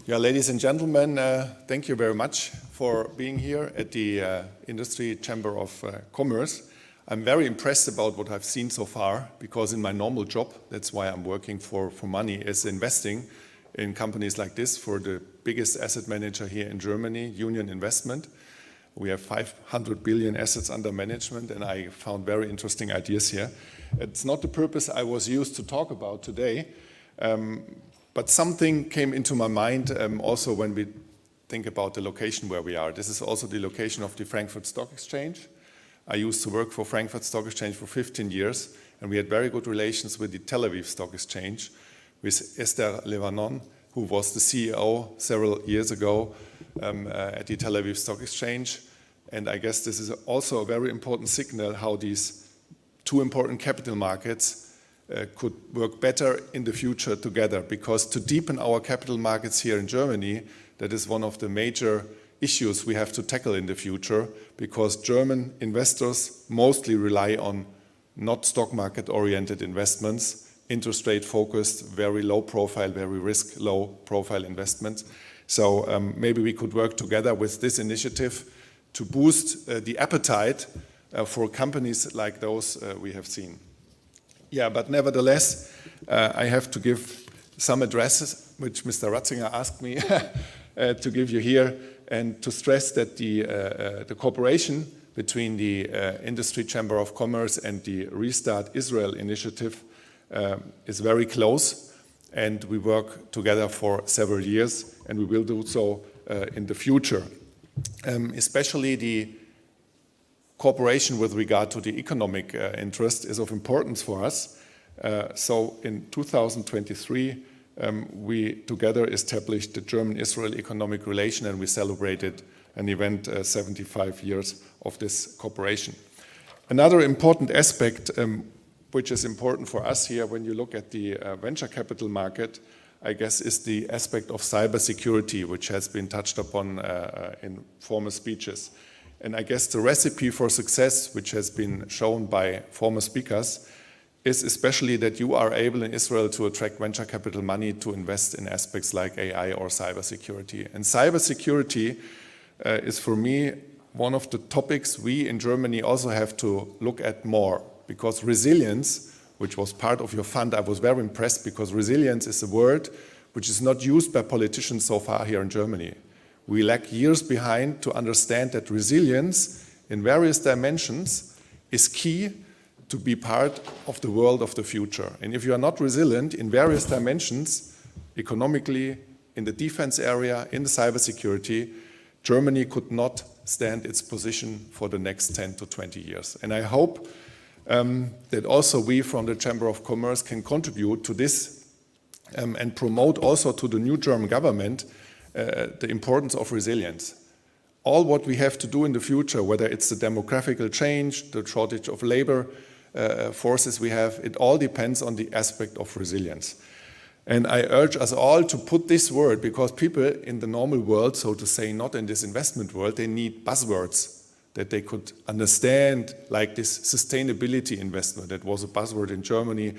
Yeah, ladies and gentlemen, thank you very much for being here at the Industry Chamber of Commerce. I'm very impressed about what I've seen so far, because in my normal job, that's why I'm working for money, is investing in companies like this for the biggest asset manager here in Germany, Union Investment. We have 500 billion assets under management, and I found very interesting ideas here. It's not the purpose I was used to talk about today, but something came into my mind also when we think about the location where we are. This is also the location of the Frankfurt Stock Exchange. I used to work for Frankfurt Stock Exchange for 15 years, and we had very good relations with the Tel Aviv Stock Exchange, with Esther Levanon, who was the CEO several years ago at the Tel Aviv Stock Exchange. And I guess this is also a very important signal how these two important capital markets could work better in the future together, because to deepen our capital markets here in Germany, that is one of the major issues we have to tackle in the future, because German investors mostly rely on not stock market oriented investments, interest rate focused, very low profile, very risk low profile investments. So maybe we could work together with this initiative to boost the appetite for companies like those we have seen. Yeah, but nevertheless, I have to give some addresses, which Mr. Ratzinger asked me to give you here, and to stress that the cooperation between the Industry Chamber of Commerce and the Restart Israel initiative is very close, and we work together for several years, and we will do so in the future. Especially the cooperation with regard to the economic interest is of importance for us. So in 2023, we together established the German-Israel Economic Relation, and we celebrated an event 75 years of this cooperation. Another important aspect which is important for us here when you look at the venture capital market, I guess, is the aspect of cybersecurity, which has been touched upon in former speeches. And I guess the recipe for success, which has been shown by former speakers, is especially that you are able in Israel to attract venture capital money to invest in aspects like AI or cybersecurity. And cybersecurity is, for me, one of the topics we in Germany also have to look at more, because resilience, which was part of your fund, I was very impressed, because resilience is a word which is not used by politicians so far here in Germany. We lag years behind to understand that resilience in various dimensions is key to be part of the world of the future. And if you are not resilient in various dimensions, economically, in the defense area, in the cybersecurity, Germany could not stand its position for the next 10 to 20 years. And I hope that also we from the Chamber of Commerce can contribute to this and promote also to the new German government the importance of resilience. All what we have to do in the future, whether it's the demographical change, the shortage of labor forces we have, it all depends on the aspect of resilience. And I urge us all to put this word, because people in the normal world, so to say, not in this investment world, they need buzzwords that they could understand, like this sustainability investment. That was a buzzword in Germany.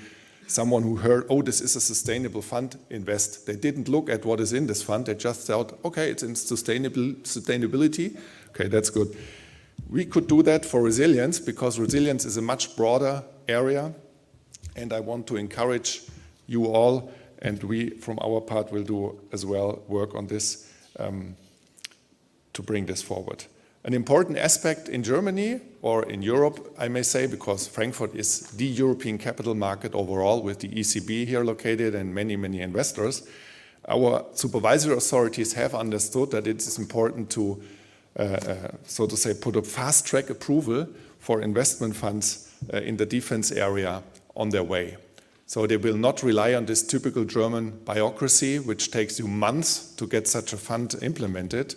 Someone who heard, oh, this is a sustainable fund, invest. They didn't look at what is in this fund. They just thought, okay, it's in sustainability. Okay, that's good. We could do that for resilience, because resilience is a much broader area. And I want to encourage you all, and we from our part will do as well work on this to bring this forward. An important aspect in Germany, or in Europe, I may say, because Frankfurt is the European capital market overall, with the ECB here located and many, many investors, our supervisory authorities have understood that it is important to, so to say, put a fast-track approval for investment funds in the defense area on their way. So they will not rely on this typical German bureaucracy, which takes you months to get such a fund implemented.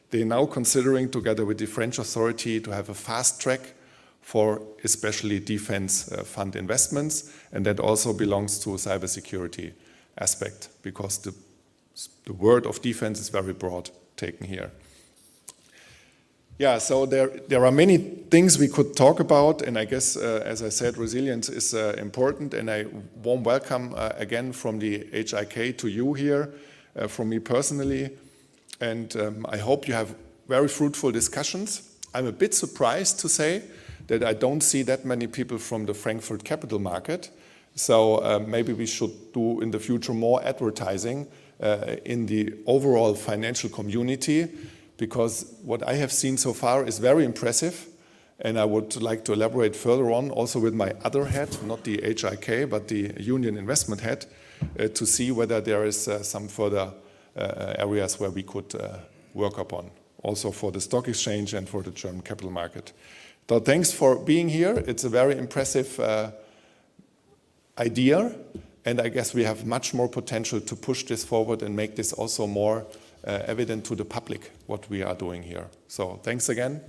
They're now considering, together with the French authority, to have a fast track for especially defense fund investments, and that also belongs to a cybersecurity aspect, because the word of defense is very broad taken here. Yeah, so there are many things we could talk about, and I guess, as I said, resilience is important, and I warm welcome again from the IHK to you here. from me personally. And I hope you have very fruitful discussions. I'm a bit surprised to say that I don't see that many people from the Frankfurt capital market. So maybe we should do in the future more advertising in the overall financial community, because what I have seen so far is very impressive. And I would like to elaborate further on, also with my other hat, not the IHK, but the Union Investment hat, to see whether there is some further areas where we could work upon, also for the stock exchange and for the German capital market. So thanks for being here. It's a very impressive idea, and I guess we have much more potential to push this forward and make this also more evident to the public, what we are doing here. So thanks again.